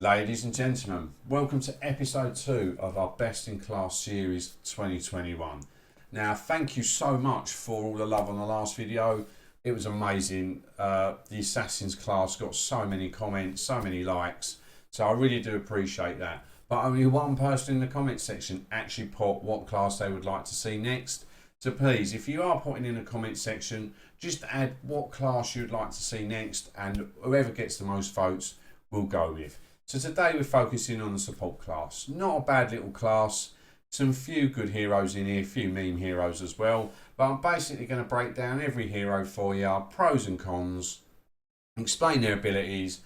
Ladies and gentlemen, welcome to episode 2 of our Best in Class series 2021. Now, thank you so much for all the love on the last video. It was amazing. The Assassins class got so many comments, so many likes, so I really do appreciate that. But only one person in the comment section actually put what class they would like to see next. So please, if you are putting in a comment section, just add what class you'd like to see next, and whoever gets the most votes we'll go with. So today we're focusing on the support class. Not a bad little class. Some few good heroes in here, few meme heroes as well. But I'm basically going to break down every hero for you, pros and cons, explain their abilities,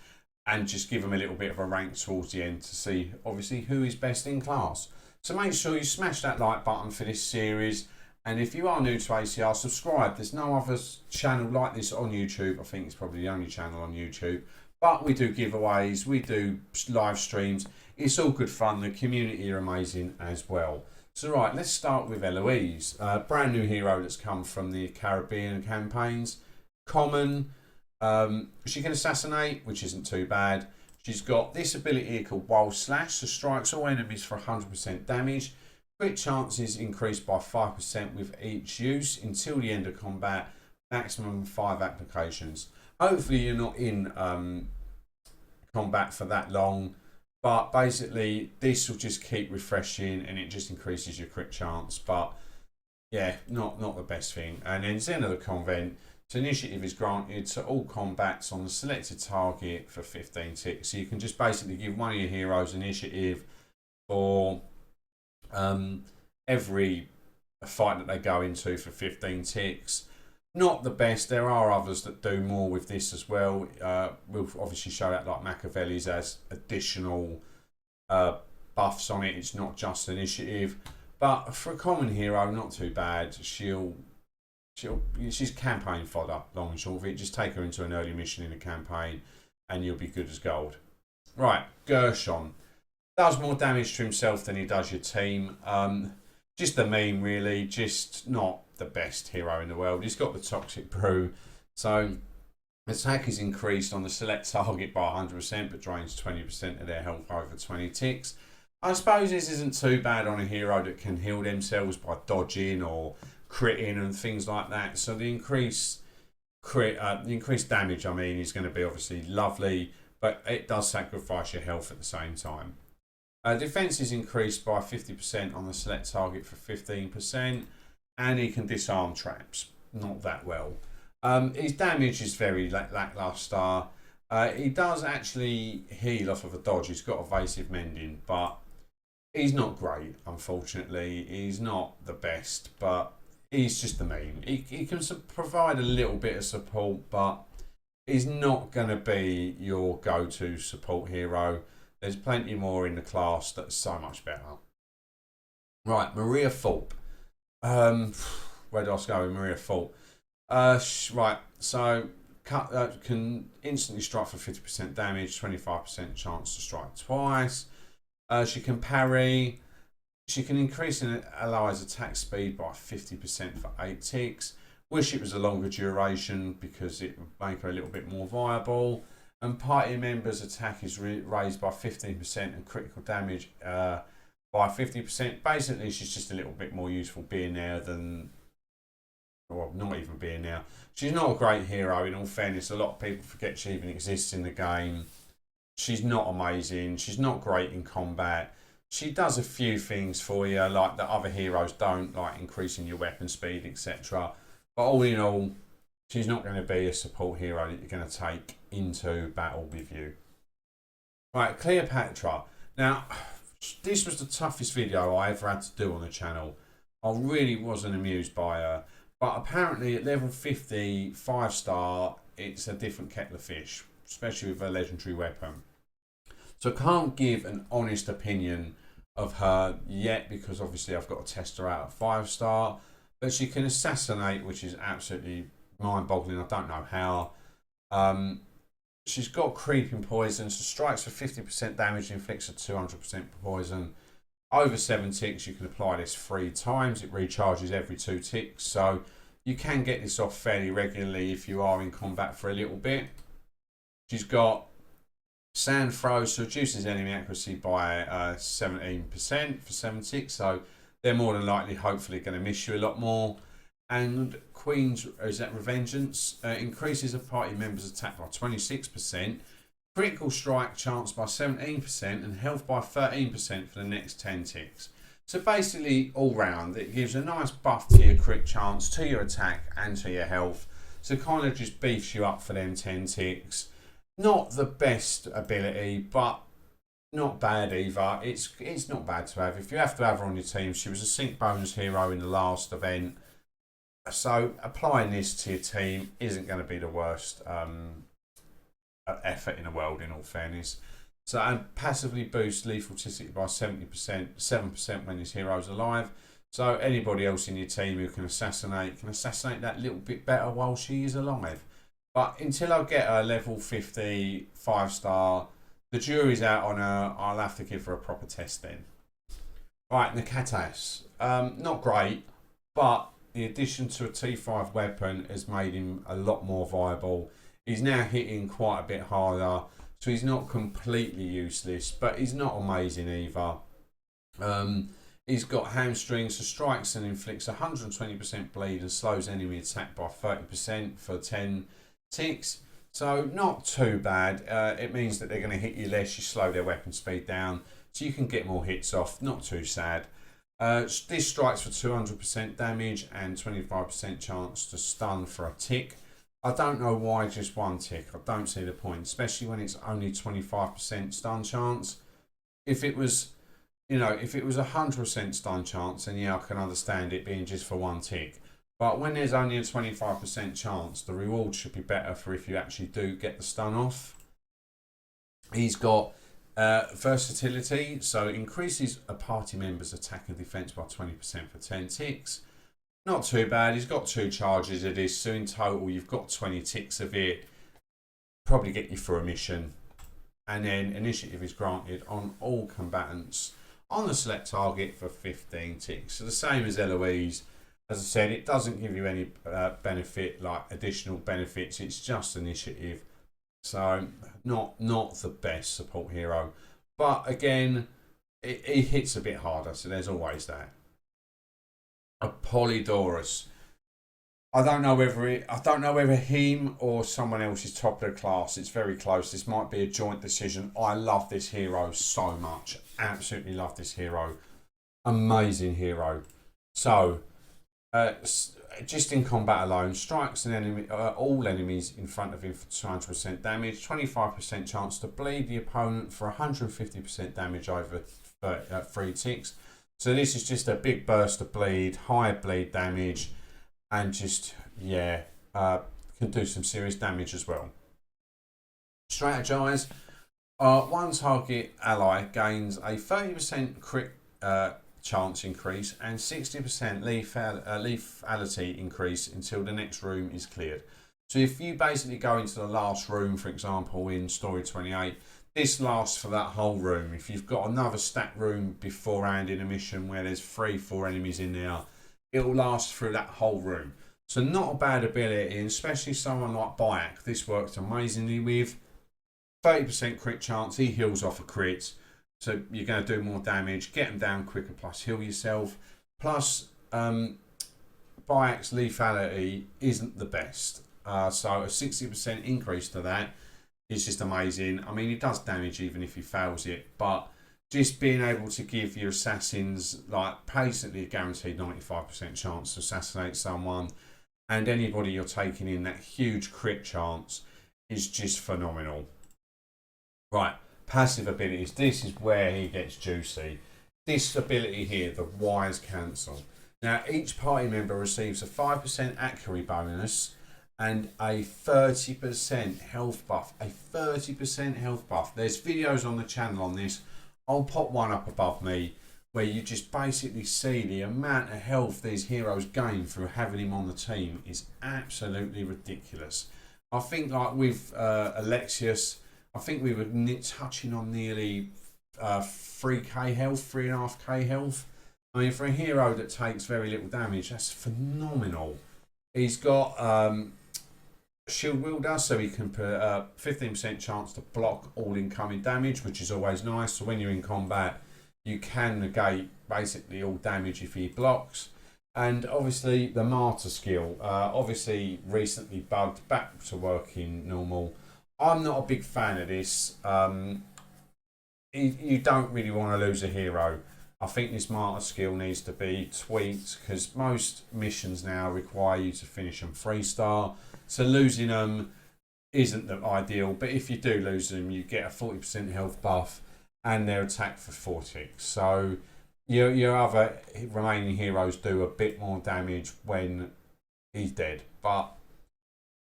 and just give them a little bit of a rank towards the end to see, obviously, who is best in class. So make sure you smash that like button for this series. And if you are new to ACR, subscribe. There's no other channel like this on YouTube. I think it's probably the only channel on YouTube. But we do giveaways, we do live streams. It's all good fun. The community are amazing as well. So right, let's start with Eloise. Brand new hero that's come from the Caribbean campaigns. Common. She can assassinate, which isn't too bad. She's got this ability here called Wild Slash. So strikes all enemies for 100% damage. Crit chances increased by 5% with each use until the end of combat. Maximum 5 applications. Hopefully you're not in combat for that long, but basically this will just keep refreshing and it just increases your crit chance. But yeah, not the best thing. And then Zen of the Convent. So initiative is granted to all combats on the selected target for 15 ticks. So you can just basically give one of your heroes initiative for every fight that they go into for 15 ticks. Not the best. There are others that do more with this as well. We'll obviously show that, like Mechavelli's has additional buffs on it. It's not just initiative. But for a common hero, not too bad. She's campaign fodder, long and short of it. Just take her into an early mission in a campaign and you'll be good as gold. Right, Gershon. Does more damage to himself than he does your team. Just a meme, really. Just not the best hero in the world. He's got the toxic brew, so attack is increased on the select target by 100%, but drains 20% of their health over 20 ticks. I suppose this isn't too bad on a hero that can heal themselves by dodging or critting and things like that. So the increased damage, I mean, is going to be obviously lovely, but it does sacrifice your health at the same time. Defense is increased by 50% on the select target for 15%. And he can disarm traps. Not that well. His damage is very lackluster. He does actually heal off of a dodge. He's got evasive mending, but he's not great, unfortunately. He's not the best, but he's just the meme. He can provide a little bit of support, but he's not going to be your go-to support hero. There's plenty more in the class that's so much better. Right, Mariathorpe. Where do I go with Mariathorpe? Right, so can instantly strike for 50% damage, 25% chance to strike twice. She can parry. She can increase an ally's attack speed by 50% for 8 ticks. Wish it was a longer duration because it would make her a little bit more viable. And party members' attack is raised by 15% and critical damage by 50%. Basically, she's just a little bit more useful being there than, well, not even being there. She's not a great hero, in all fairness. A lot of people forget she even exists in the game. She's not amazing. She's not great in combat. She does a few things for you, like that other heroes don't, like increasing your weapon speed, etc. But all in all, she's not going to be a support hero that you're going to take into battle with you. Right, Cleopatra. Now, this was the toughest video I ever had to do on the channel. I really wasn't amused by her. But apparently at level 50, 5-star, it's a different kettle of fish, especially with a legendary weapon. So I can't give an honest opinion of her yet because obviously I've got to test her out at 5-star. But she can assassinate, which is absolutely mind-boggling. I don't know how. She's got creeping poison, so strikes for 50% damage, inflicts a 200% poison. Over 7 ticks, you can apply this 3 times. It recharges every 2 ticks, so you can get this off fairly regularly if you are in combat for a little bit. She's got Sand throws, so reduces enemy accuracy by 17% for 7 ticks, so they're more than likely, hopefully, going to miss you a lot more. And Queen's is that Revengeance increases a party member's attack by 26%, critical strike chance by 17%, and health by 13% for the next 10 ticks. So basically, all round, it gives a nice buff to your crit chance, to your attack, and to your health. So kind of just beefs you up for them 10 ticks. Not the best ability, but not bad either. It's not bad to have. If you have to have her on your team, she was a sync bonus hero in the last event. So applying this to your team isn't going to be the worst effort in the world, in all fairness. So, and passively boosts lethal toxicity by 70%, 7% when his hero's alive. So anybody else in your team who can assassinate that little bit better while she is alive. But until I get her level 50, 5-star, the jury's out on her. I'll have to give her a proper test then. Right, Nakatas. Not great, but the addition to a T5 weapon has made him a lot more viable. He's now hitting quite a bit harder, so he's not completely useless, but he's not amazing either. He's got hamstrings, so strikes and inflicts 120% bleed and slows enemy attack by 30% for 10 ticks. So not too bad. It means that they're going to hit you less, you slow their weapon speed down, so you can get more hits off. Not too sad. This strikes for 200% damage and 25% chance to stun for a tick. I don't know why just 1 tick. I don't see the point, especially when it's only 25% stun chance. If it was, if it was 100% stun chance, then yeah, I can understand it being just for 1 tick. But when there's only a 25% chance, the reward should be better for if you actually do get the stun off. He's got versatility, so increases a party member's attack and defense by 20% for 10 ticks. Not too bad. He's got 2 charges of this, so in total you've got 20 ticks of it. Probably get you through a mission. And then initiative is granted on all combatants on the select target for 15 ticks. So the same as Eloise. As I said, it doesn't give you any benefit, like additional benefits. It's just initiative. So not the best support hero. But again, it hits a bit harder, so there's always that. Apollodorus. I don't know whether him or someone else is top of the class. It's very close. This might be a joint decision. I love this hero so much. Absolutely love this hero. Amazing hero. So, just in combat alone, strikes an enemy, all enemies in front of him for 200% damage, 25% chance to bleed the opponent for 150% damage over 3 ticks. So this is just a big burst of bleed, high bleed damage, and just, yeah, can do some serious damage as well. Strategize. One target ally gains a 30% crit chance increase and 60% lethality increase until the next room is cleared. So if you basically go into the last room, for example, in story 28, this lasts for that whole room. If you've got another stacked room beforehand in a mission where there's 3-4 enemies in there, it'll last through that whole room. So not a bad ability, and especially someone like Bayek, this works amazingly with. 30% crit chance, he heals off a crit. So you're going to do more damage, get them down quicker, plus heal yourself. Plus, Bayek's lethality isn't the best. So a 60% increase to that is just amazing. I mean, it does damage even if he fails it, but just being able to give your assassins like basically a guaranteed 95% chance to assassinate someone, and anybody you're taking in that huge crit chance is just phenomenal. Right, passive abilities. This is where he gets juicy. This ability here, the Wise Cancel. Now, each party member receives a 5% accuracy bonus and a 30% health buff. A 30% health buff. There's videos on the channel on this. I'll pop one up above me where you just basically see the amount of health these heroes gain through having him on the team is absolutely ridiculous. I think like with Alexius, I think we were touching on nearly 3k health, 3.5k health. I mean, for a hero that takes very little damage, that's phenomenal. He's got shield wielder, so he can put a 15% chance to block all incoming damage, which is always nice. So when you're in combat, you can negate basically all damage if he blocks. And obviously the martyr skill, obviously recently bugged, back to working normal. I'm not a big fan of this. You don't really want to lose a hero. I think this martyr skill needs to be tweaked because most missions now require you to finish them 3-star. So losing them isn't the ideal, but if you do lose them, you get a 40% health buff and their attack for 4 ticks. So your other remaining heroes do a bit more damage when he's dead. But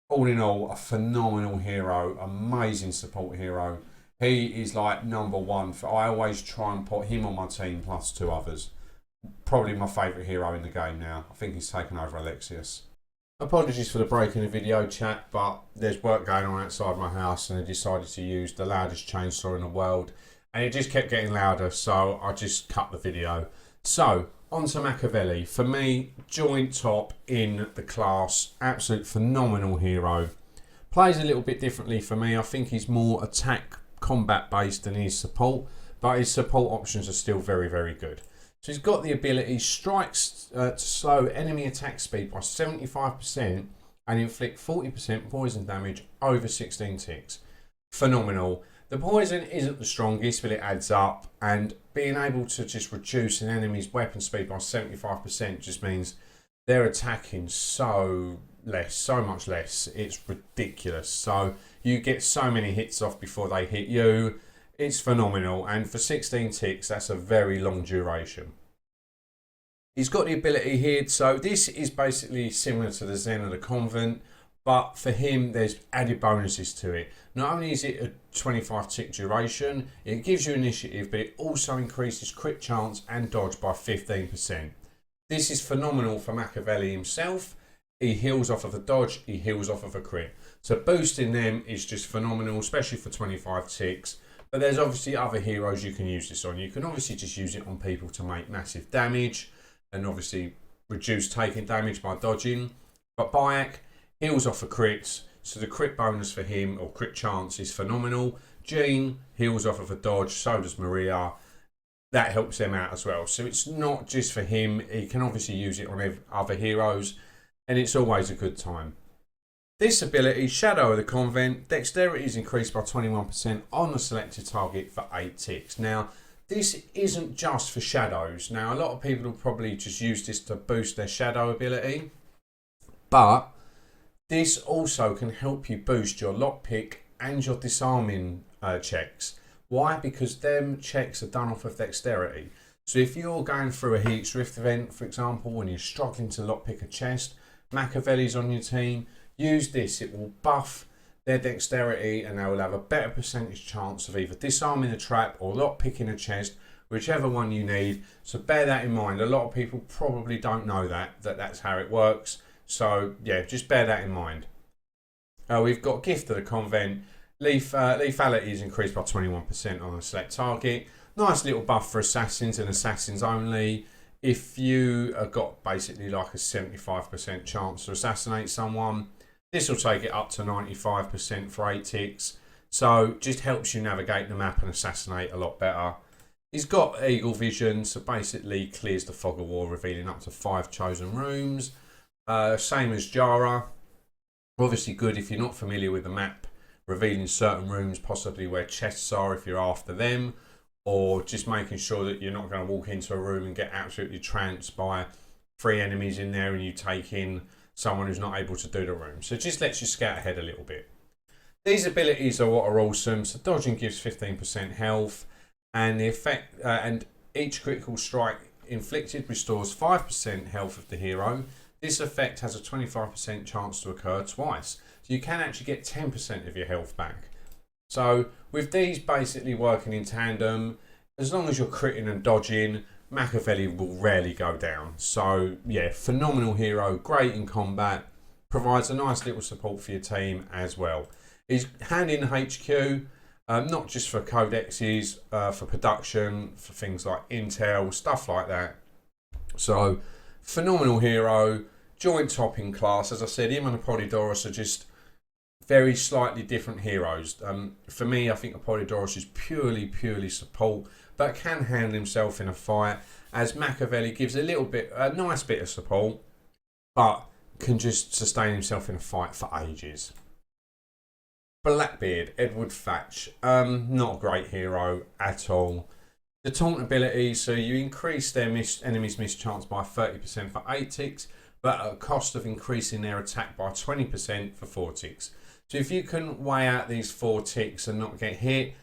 all in all, a phenomenal hero, amazing support hero. He is like number one. I always try and put him on my team plus 2 others. Probably my favourite hero in the game now. I think he's taken over Alexius. Apologies for the break in the video chat, but there's work going on outside my house and I decided to use the loudest chainsaw in the world and it just kept getting louder, so I just cut the video. So, on to Mechavelli. For me, joint top in the class, absolute phenomenal hero. Plays a little bit differently for me. I think he's more attack combat based than his support, but his support options are still very, very good. So he's got the ability strikes to slow enemy attack speed by 75% and inflict 40% poison damage over 16 ticks. Phenomenal. The poison isn't the strongest, but it adds up, and being able to just reduce an enemy's weapon speed by 75% just means they're attacking so much less. It's ridiculous. So you get so many hits off before they hit you. It's phenomenal, and for 16 ticks, that's a very long duration. He's got the ability here, so this is basically similar to the Zen of the Convent, but for him, there's added bonuses to it. Not only is it a 25 tick duration, it gives you initiative, but it also increases crit chance and dodge by 15%. This is phenomenal for Mechavelli himself. He heals off of a dodge, he heals off of a crit. So boosting them is just phenomenal, especially for 25 ticks. But there's obviously other heroes you can use this on. You can obviously just use it on people to make massive damage and obviously reduce taking damage by dodging. But Bayek heals off of crits, so the crit bonus for him, or crit chance, is phenomenal. Jean heals off of a dodge, so does Maria. That helps them out as well. So it's not just for him, he can obviously use it on other heroes, and it's always a good time. This ability, Shadow of the Convent, dexterity is increased by 21% on the selected target for 8 ticks. Now, this isn't just for shadows. Now, a lot of people will probably just use this to boost their shadow ability, but this also can help you boost your lockpick and your disarming checks. Why? Because them checks are done off of dexterity. So if you're going through a Heat's Rift event, for example, and you're struggling to lockpick a chest, Mechavelli's on your team, use this. It will buff their dexterity and they will have a better percentage chance of either disarming a trap or lockpicking a chest, whichever one you need. So bear that in mind. A lot of people probably don't know that's how it works. So yeah, just bear that in mind. We've got Gift of the Convent. Lethality is increased by 21% on a select target. Nice little buff for assassins and assassins only. If you have got basically like a 75% chance to assassinate someone, this will take it up to 95% for 8 ticks. So just helps you navigate the map and assassinate a lot better. He's got Eagle Vision, so basically clears the fog of war, revealing up to 5 chosen rooms. Same as Jara. Obviously good if you're not familiar with the map, revealing certain rooms, possibly where chests are if you're after them, or just making sure that you're not going to walk into a room and get absolutely trounced by 3 enemies in there and you take in someone who's not able to do the room. So it just lets you scout ahead a little bit. These abilities are what are awesome. So dodging gives 15% health, and the effect and each critical strike inflicted restores 5% health of the hero. This effect has a 25% chance to occur twice. So you can actually get 10% of your health back. So with these basically working in tandem, as long as you're critting and dodging, Mechavelli will rarely go down. So yeah, phenomenal hero, great in combat, provides a nice little support for your team as well. He's handy in HQ, not just for codexes, for production, for things like intel, stuff like that. So phenomenal hero, joint top in class. As I said, him and the Polydorus are just very slightly different heroes. For me, I think Apollodorus is purely support, but can handle himself in a fight, as Mechavelli gives a nice bit of support, but can just sustain himself in a fight for ages. Blackbeard, Edward Thatch, not a great hero at all. The taunt ability, so you increase their enemy's miss chance by 30% for 8 ticks, but at a cost of increasing their attack by 20% for 4 ticks. So if you can weigh out these 4 ticks and not get hit,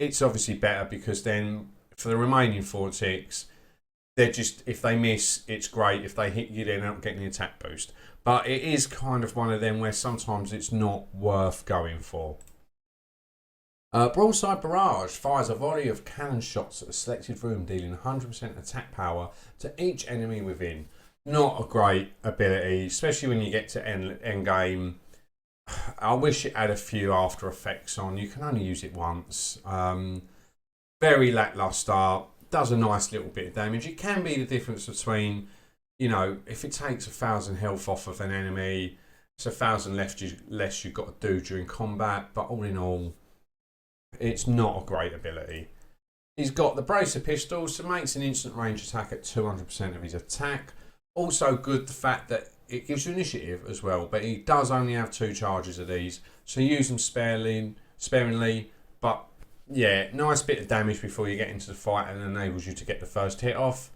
it's obviously better, because then for the remaining 4 ticks, they're just, if they miss, it's great. If they hit you, they're not getting the attack boost. But it is kind of one of them where sometimes it's not worth going for. Broadside Barrage fires a volley of cannon shots at a selected room, dealing 100% attack power to each enemy within. Not a great ability, especially when you get to end game. I wish it had a few after effects on. You can only use it once. Very lackluster. Does a nice little bit of damage. It can be the difference between, you know, if it takes 1,000 health off of an enemy, it's 1,000 less you've got to do during combat. But all in all, it's not a great ability. He's got the bracer pistol, so makes an instant range attack at 200% of his attack. Also good the fact that it gives you initiative as well, but he does only have 2 charges of these, so use them sparingly. But yeah, nice bit of damage before you get into the fight, and enables you to get the first hit off.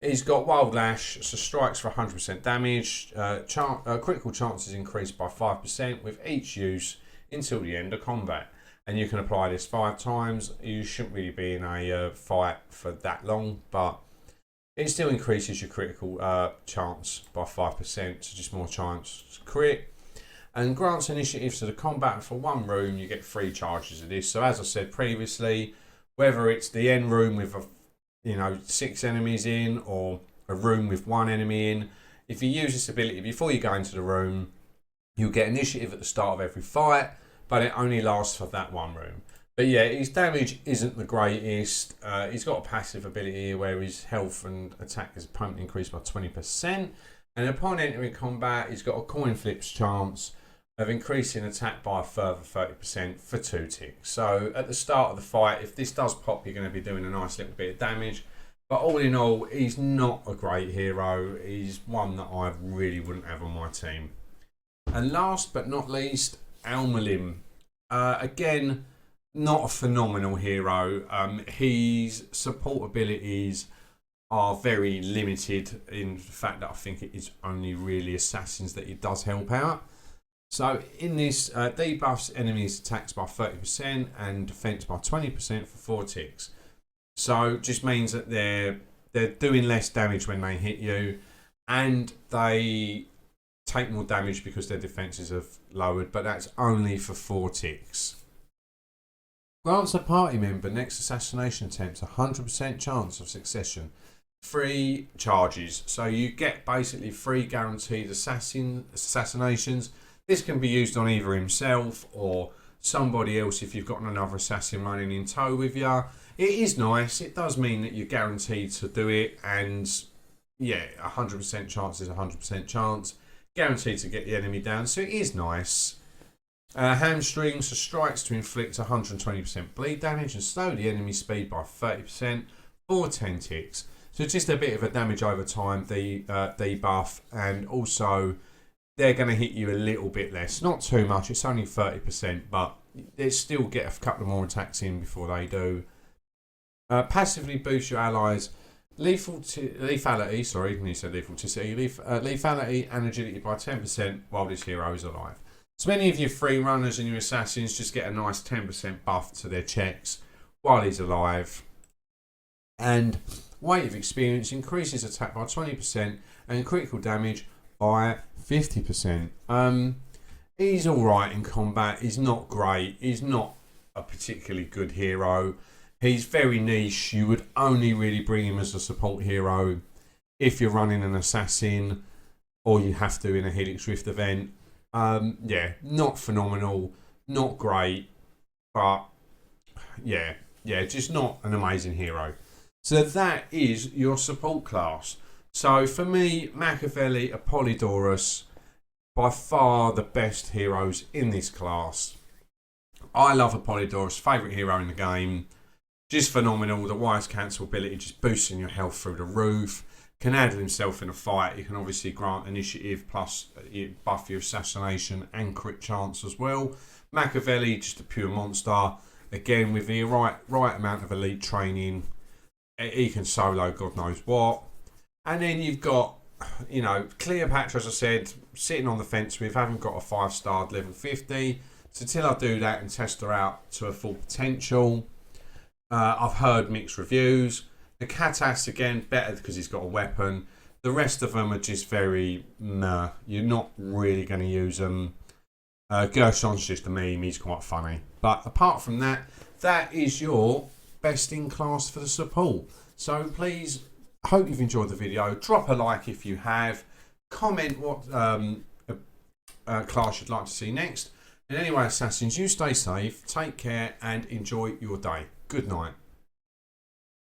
He's got Wild Lash, so strikes for 100% damage. Critical chances increased by 5% with each use until the end of combat. And you can apply this 5 times. You shouldn't really be in a fight for that long, but it still increases your critical chance by 5%, so just more chance to crit. And grants initiative to the combat. For 1 room, you get 3 charges of this. So as I said previously, whether it's the end room with 6 enemies in, or a room with 1 enemy in, if you use this ability before you go into the room, you'll get initiative at the start of every fight, but it only lasts for that 1 room. But yeah, his damage isn't the greatest. He's got a passive ability here where his health and attack is opponent increased by 20%. And upon entering combat, he's got a coin flips chance of increasing attack by a further 30% for 2 ticks. So at the start of the fight, if this does pop, you're going to be doing a nice little bit of damage. But all in all, he's not a great hero. He's one that I really wouldn't have on my team. And last but not least, Almalim. Again, not a phenomenal hero. His support abilities are very limited in the fact that I think it is only really assassins that he does help out. So in this, debuffs enemies' attacks by 30% and defense by 20% for 4 ticks. So just means that they're doing less damage when they hit you, and they take more damage because their defenses have lowered, but that's only for 4 ticks. Grants a party member next assassination attempt 100% chance of succession. 3 charges. So you get basically 3 guaranteed assassinations. This can be used on either himself or somebody else if you've got another assassin running in tow with you. It is nice. It does mean that you're guaranteed to do it, and yeah, 100% chance is 100% chance. Guaranteed to get the enemy down, so it is nice. Hamstrings, so strikes to inflict 120% bleed damage and slow the enemy speed by 30% for 10 ticks. So just a bit of a damage over time, the debuff, and also they're going to hit you a little bit less. Not too much, it's only 30%, but they still get a couple of more attacks in before they do. Passively boost your allies' lethality and agility by 10% while this hero is alive. So many of your free runners and your assassins just get a nice 10% buff to their checks while he's alive. And weight of experience increases attack by 20% and critical damage by 50%. He's alright in combat. He's not great. He's not a particularly good hero. He's very niche. You would only really bring him as a support hero if you're running an assassin, or you have to in a Helix Rift event. Yeah, not phenomenal, not great, but yeah, just not an amazing hero. So that is your support class. So for me, Mechavelli, Apollodorus, by far the best heroes in this class. I love Apollodorus, favourite hero in the game. Just phenomenal. The wise cancel ability just boosting your health through the roof. Can handle himself in a fight. He can obviously grant initiative plus buff your assassination and crit chance as well. Mechavelli, just a pure monster. Again, with the right amount of elite training, he can solo God knows what. And then you've got, you know, Cleopatra, as I said, sitting on the fence with, haven't got a 5-star level 50. So till I do that and test her out to her full potential, I've heard mixed reviews. The Katas, again, better because he's got a weapon. The rest of them are just very meh. You're not really going to use them. Gershon's just a meme. He's quite funny. But apart from that, that is your best in class for the support. So please, I hope you've enjoyed the video. Drop a like if you have. Comment what class you'd like to see next. And anyway, Assassins, you stay safe, take care, and enjoy your day. Good night.